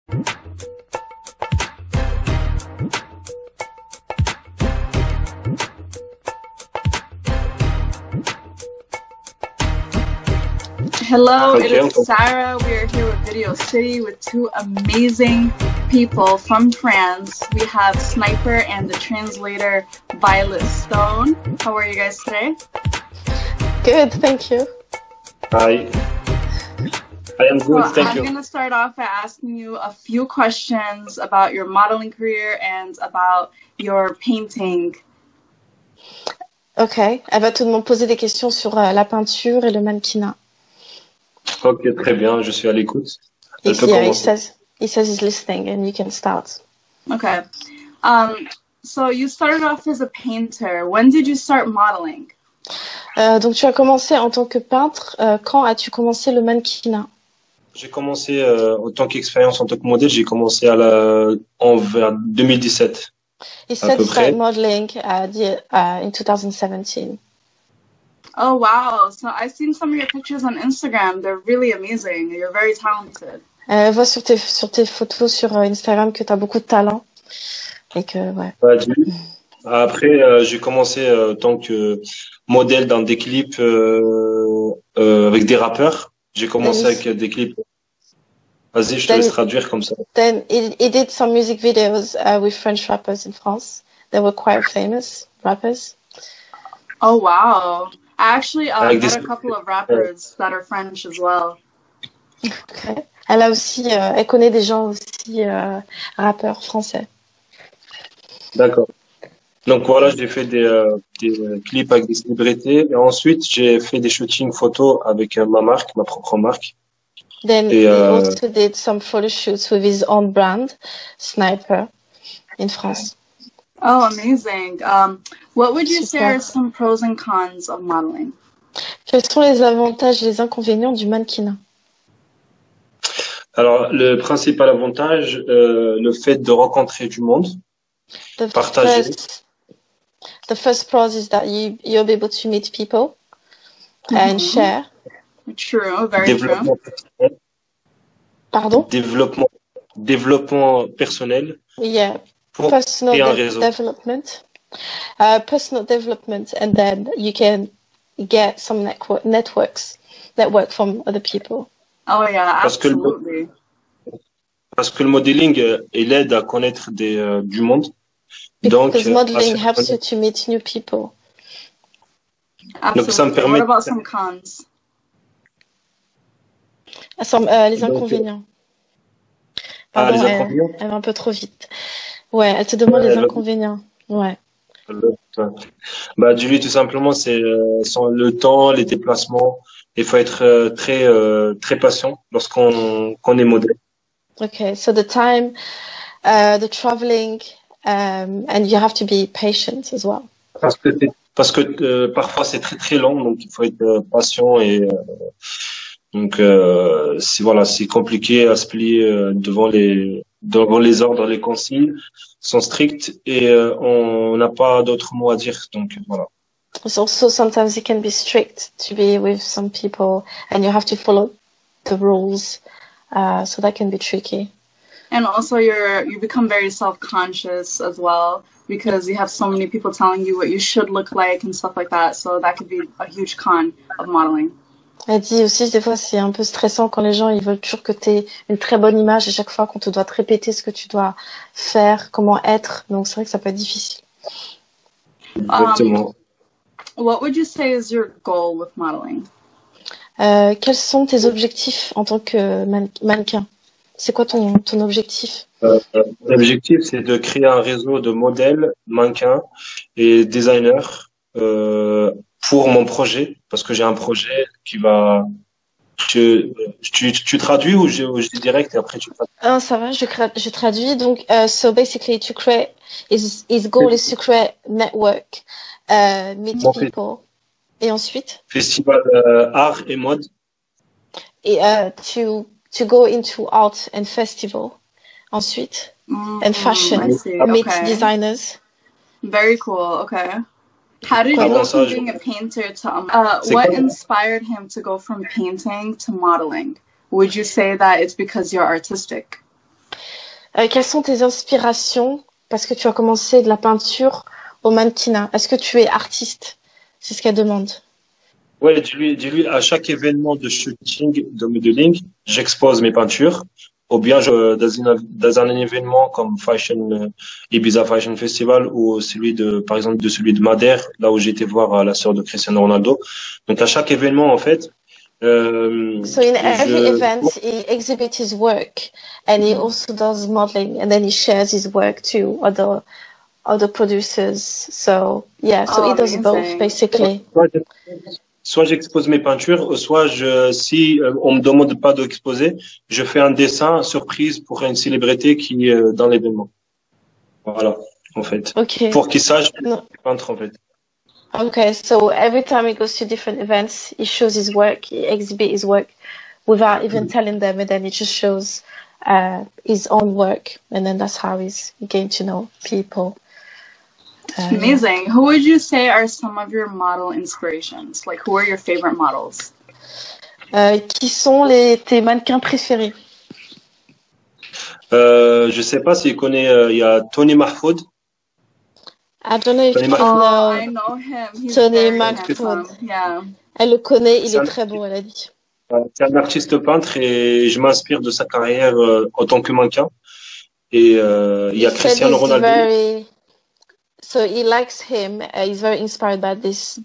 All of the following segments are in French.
Hello, it is Sarah. We are here with Video City with two amazing people from France. We have Sniper and the translator Violet Stone. How are you guys today? Good, thank you. Hi. I am good, thank you. I'm going to start off by asking you a few questions about your modeling career and about your painting. Ok, elle va te poser des questions sur la peinture et le mannequinat. Ok, très bien, je suis à l'écoute. He says he's listening and you can start. Okay. So you started off as a painter. When did you start modeling? Donc tu as commencé en tant que peintre. Quand as-tu commencé le mannequinat? J'ai commencé en tant qu'expérience en tant que modèle, j'ai commencé vers 2017. He said he started modeling in 2017. Oh, wow. So I've seen some of your pictures on Instagram. They're really amazing. You're very talented. Vois sur tes photos sur Instagram que tu as beaucoup de talent. Et que, ouais. Après, j'ai commencé en tant que modèle dans des clips avec des rappeurs. J'ai commencé avec des clips. Vas-y, je te laisse traduire comme ça. Then he did some music videos with French rappers in France. They were quite famous rappers. Oh, wow. I actually met a couple of rappers that are French as well. Okay. Elle connaît des gens aussi rappeurs français. D'accord. Donc voilà, j'ai fait des clips avec des célébrités et ensuite j'ai fait des shootings photos avec ma propre marque. Then he also did some photo shoots with his own brand, Sniper, in France. Oh, amazing. What would you say are some pros and cons of modeling? Quels sont les avantages et les inconvénients du mannequinat? Alors, le principal avantage, le fait de rencontrer du monde, partager. The first pros is that you'll be able to meet people and share. True, very true. Pardon? Développement personnel. Yeah. Personal development. Personal development, and then you can get some networks from other people. Oh yeah, absolutely. Parce que le modeling, il aide à connaître du monde. Because modeling helps you to meet new people. Absolutely. Donc ça me permet. What about some cons? Les inconvénients. Pardon, les inconvénients. Elle va un peu trop vite. Ouais, elle te demande les inconvénients. Ouais. Tout simplement, c'est le temps, les déplacements. Il faut être très patient lorsqu'on est modèle. Okay, so the time, the traveling, and you have to be patient as well. Parce que parfois c'est très long, donc il faut être patient et donc c'est compliqué à se plier devant les ordres, les consignes sont strictes et on n'a pas d'autres mots à dire, donc voilà. It's also sometimes it can be strict to be with some people and you have to follow the rules, so that can be tricky. And also you become very self-conscious as well because you have so many people telling you what you should look like and stuff like that, so that could be a huge con of modeling. Elle dit aussi, des fois, c'est un peu stressant quand les gens, ils veulent toujours que tu aies une très bonne image et chaque fois qu'on te doit te répéter ce que tu dois faire, comment être. Donc, c'est vrai que ça peut être difficile. Exactement. What would you say is your goal with modeling? Quels sont tes objectifs en tant que mannequin? C'est quoi ton objectif? L'objectif, c'est de créer un réseau de modèles, mannequins et designers pour mon projet, parce que j'ai un projet qui va... Tu traduis ou je dis direct et après tu traduis? Ah, ça va, je traduis. Donc, so basically, to create, his goal is to create network, meet people. Et ensuite? Festival art et mode. Et to go into art and festival. Ensuite, and fashion, meet designers. Very cool. Okay. How did you go from being a painter to what inspired him to go from painting to modeling? Would you say that it's because you're artistic? Quelles sont tes inspirations? Parce que tu as commencé de la peinture au mannequinat. Est-ce que tu es artiste? C'est ce qu'elle demande. Ouais, dis-lui, à chaque événement de shooting, de modeling, j'expose mes peintures. Ou bien dans un événement comme Ibiza Fashion Festival ou par exemple, de celui de Madère, là où j'ai été voir la sœur de Cristiano Ronaldo. Donc, à chaque événement, en fait, So in every je, event, he exhibits his work, and he also does modeling, and then he shares his work to other producers. So yeah, so Oh, he does both amazing. basically. soit j'expose mes peintures, soit si on me demande pas d'exposer, je fais un dessin surprise pour une célébrité qui est dans l'événement. Voilà, en fait. Okay. Pour qu'il sache que No. je suis peintre, en fait. Okay, so every time he goes to different events, he shows his work, he exhibits his work without even telling them, and then he just shows his own work, and then that's how he's getting to know people. Amazing. Who would you say are some of your model inspirations? Like, who are your favorite models? Qui sont tes mannequins préférés? Je sais pas s'il connaît, il y a Tony Mahfoud. I don't know if Tony you Mahfoud. know I know him. He's Tony very Mahfoud. handsome. Yeah. Elle le connaît, il C'est est un- très beau, elle a dit. C'est un artiste peintre et je m'inspire de sa carrière en tant que mannequin. Et il y a He said Cristiano he's Ronaldo. so he likes him. He's very inspired by this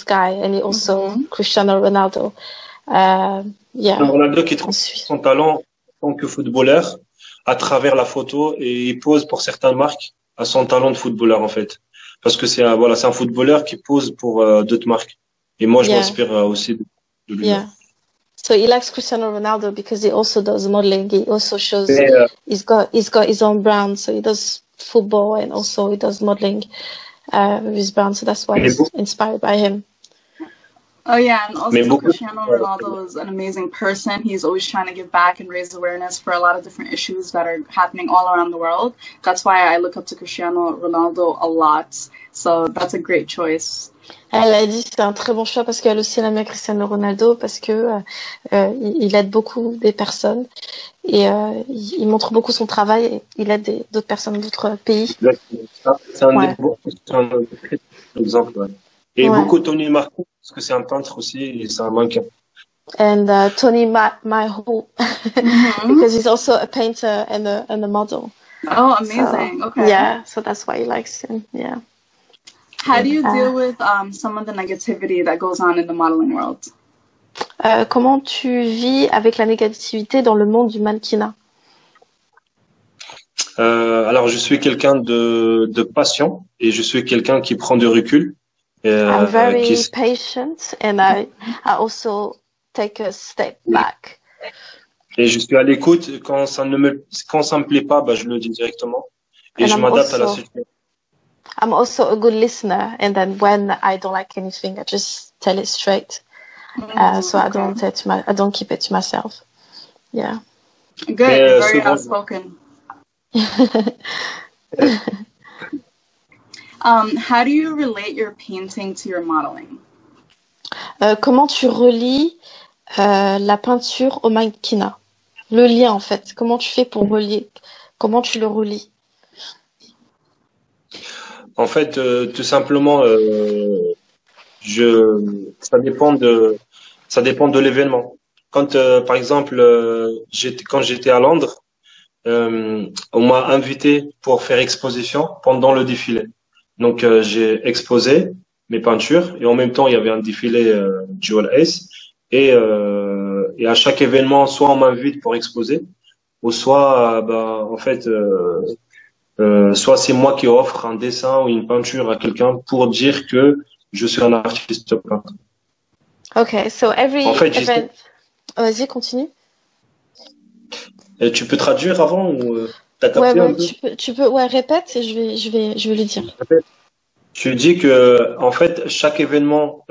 guy, and he also Cristiano Ronaldo. Yeah. Ronaldo qui trouve Ensuite. son talent en tant que footballeur à travers la photo et il pose pour certaines marques à son talent de footballeur en fait. Parce que c'est un footballeur qui pose pour d'autres marques. Et moi, je Yeah. m'inspire aussi de lui. Yeah. So he likes Cristiano Ronaldo because he also does modeling. He also shows Et, he's got his own brand. So he does football and also he does modeling with his brand. So that's why Mais he's beaucoup- inspired by him. Oh yeah, and Mais also beaucoup- Cristiano Ronaldo is an amazing person. He's always trying to give back and raise awareness for a lot of different issues that are happening all around the world. That's why I look up to Cristiano Ronaldo a lot. So that's a great choice. Elle a dit que c'est un très bon choix parce qu'elle aussi elle aime bien Cristiano Ronaldo parce que il aide beaucoup des personnes et il montre beaucoup son travail et il aide d'autres personnes d'autres pays. C'est un, Ouais. c'est un très bon exemple. Ouais. Et Ouais. beaucoup Tony Marco, parce que c'est un peintre aussi et c'est un mannequin. And Tony Mahou because he's also a painter and a model. Oh, amazing. So, Okay. Yeah, so that's why he likes him. Yeah. How do you deal with some of the negativity that goes on in the modeling world? Comment tu vis avec la négativité dans le monde du mannequinat? Alors, je suis quelqu'un de patient et je suis quelqu'un qui prend du recul. I'm very qui- patient and I also take a step back. Et je suis à l'écoute. Quand ça me plaît pas, bah, je le dis directement. Et And je I'm m'adapte à la also- situation. I'm also a good listener, and then when I don't like anything, I just tell it straight. So I don't keep it to myself. Yeah. Good. Mais, You're very souvent- outspoken. How do you relate your painting to your modeling? Comment tu relis la peinture au mannequinat? Le lien, en fait. Comment tu fais pour relier? Comment tu le relis? En fait, tout simplement, ça dépend de l'événement. Quand, par exemple, quand j'étais à Londres, on m'a invité pour faire exposition pendant le défilé. Donc, j'ai exposé mes peintures et en même temps, il y avait un défilé Jewel Ace. Et à chaque événement, soit on m'invite pour exposer, ou soit, en fait, soit c'est moi qui offre un dessin ou une peinture à quelqu'un pour dire que je suis un artiste peintre. Okay, so every En fait, event... Vas-y, continue. Et tu peux traduire avant ou t'as capté un peu? tu peux, répète et je vais le dire. Tu dis que en fait chaque événement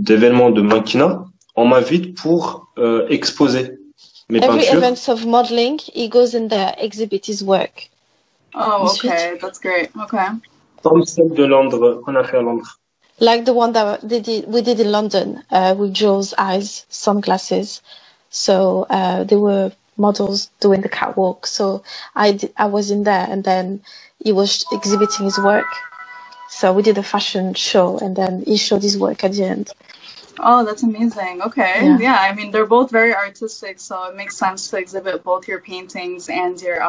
d'événement de mannequinat, on m'invite pour exposer mes Every peintures. event of modeling, he goes in there, exhibit his work. Oh, Ensuite. okay. That's great. Okay. Comme celle de Londres qu'on a fait à Londres. Like the one that we did in London with Joe's eyes, sunglasses. So they were models doing the catwalk. So I was in there, and then he was exhibiting his work. So we did a fashion show, and then he showed his work at the end. Oh, that's amazing. Okay. Yeah, I mean, they're both very artistic, so it makes sense to exhibit both your paintings and your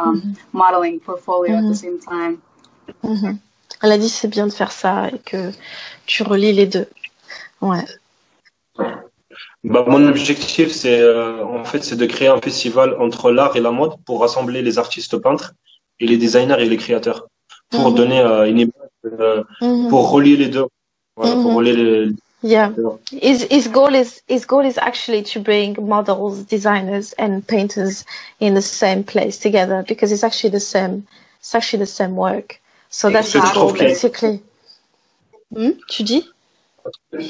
modeling portfolio at the same time. Elle a dit c'est bien de faire ça et que tu relis les deux. Ouais. Bah, mon objectif, c'est en fait, c'est de créer un festival entre l'art et la mode pour rassembler les artistes peintres et les designers et les créateurs, pour donner une image, pour relier les deux. Voilà, pour relier les Yeah, his goal is actually to bring models, designers, and painters in the same place together, because it's actually the same work. So that's his goal, basically. Tu dis?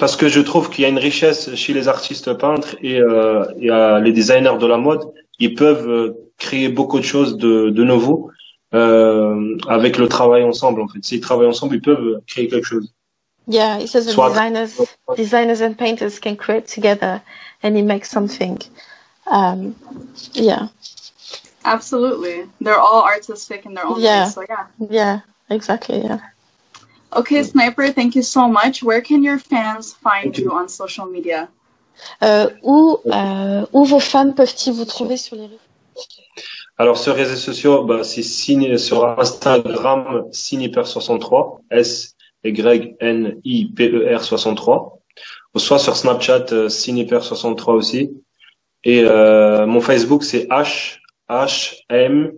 Parce que je trouve qu'il y a une richesse chez les artistes peintres et les designers de la mode. Ils peuvent créer beaucoup de choses de nouveau avec le travail ensemble. En fait, s'ils travaillent ensemble, ils peuvent créer quelque chose. Yeah, he says that designers and painters can create together and he makes something. Yeah. Absolutely. They're all artistic in their own way, so yeah. Yeah, exactly, yeah. Okay, Sniper, thank you so much. Where can your fans find you on social media? Où vos fans peuvent-ils vous trouver sur les réseaux? Alors, sur les réseaux sociaux, bah, c'est sur Instagram, Sniper63, SYNIPER63, ou soit sur Snapchat, Sniper63 aussi. Et mon Facebook, c'est HM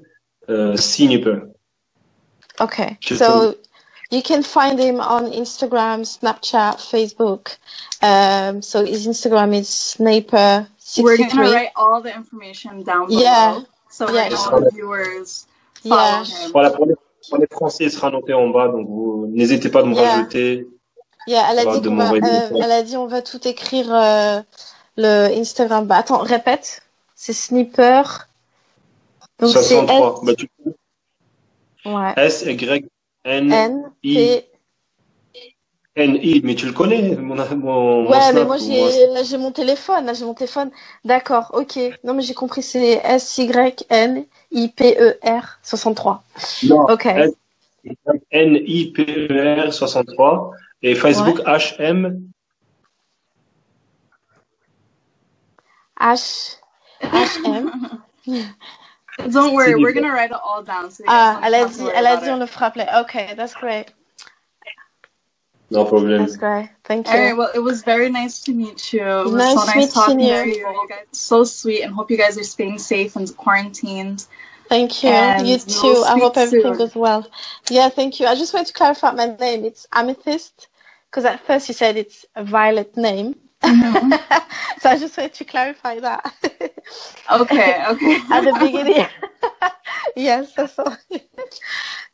Sniper. Okay, so you can find him on Instagram, Snapchat, Facebook. So his Instagram is Sniper63. We're going to write all the information down below. So all the viewers follow him. Voilà, pour les Français, il sera noté en bas, donc vous n'hésitez pas de me rajouter. Elle a dit on va tout écrire le Instagram. Bah attends, répète. C'est Sniper. Donc 63. C'est S-Y-N-I. Mais tu le connais, mon mais moi j'ai mon téléphone. D'accord, ok. Non, mais j'ai compris, c'est SYNIPER 63. Non, ok. NIPER 63 et Facebook HM. HM. Don't worry, we're gonna write it all down. So elle a dit on le fera appeler. Okay, that's great. No problem. That's great. Thank you. All right, well, it was very nice to meet you. It was nice so nice talking to you. You guys are so sweet, and hope you guys are staying safe and quarantined. Thank you. And you too. I hope everything soon. goes well. Yeah, thank you. I just want to clarify my name. It's Amethyst, because at first you said it's a violet name. So I just wanted to clarify that. Okay. At the beginning. Yes, that's all.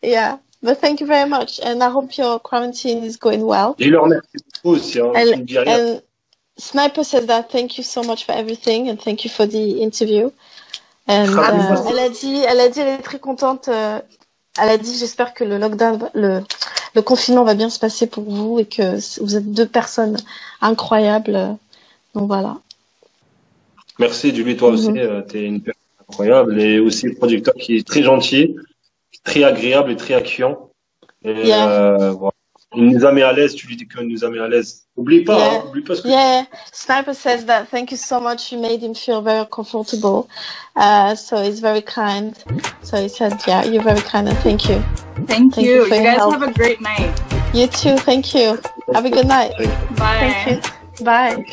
Yeah. But thank you very much, and I hope your quarantine is going well. Je le remercie beaucoup aussi. And Sniper says that thank you so much for everything, and thank you for the interview. And elle a dit elle est très contente. Elle a dit j'espère que le lockdown, le confinement va bien se passer pour vous et que vous êtes deux personnes incroyables. Donc voilà. Merci Julie, toi aussi. T'es une personne incroyable et aussi le producteur qui est très gentil, très agréable et très accueillant. Et voilà. Il nous a mis à l'aise, tu lui dis qu'il nous a mis à l'aise. Oublie pas ce que Sniper says that thank you so much. You made him feel very comfortable. So he's very kind. So he said, yeah, you're very kind and thank you. Thank you. You guys have a great night. You too. Thank you. Have a good night. Bye. Thank you. Bye.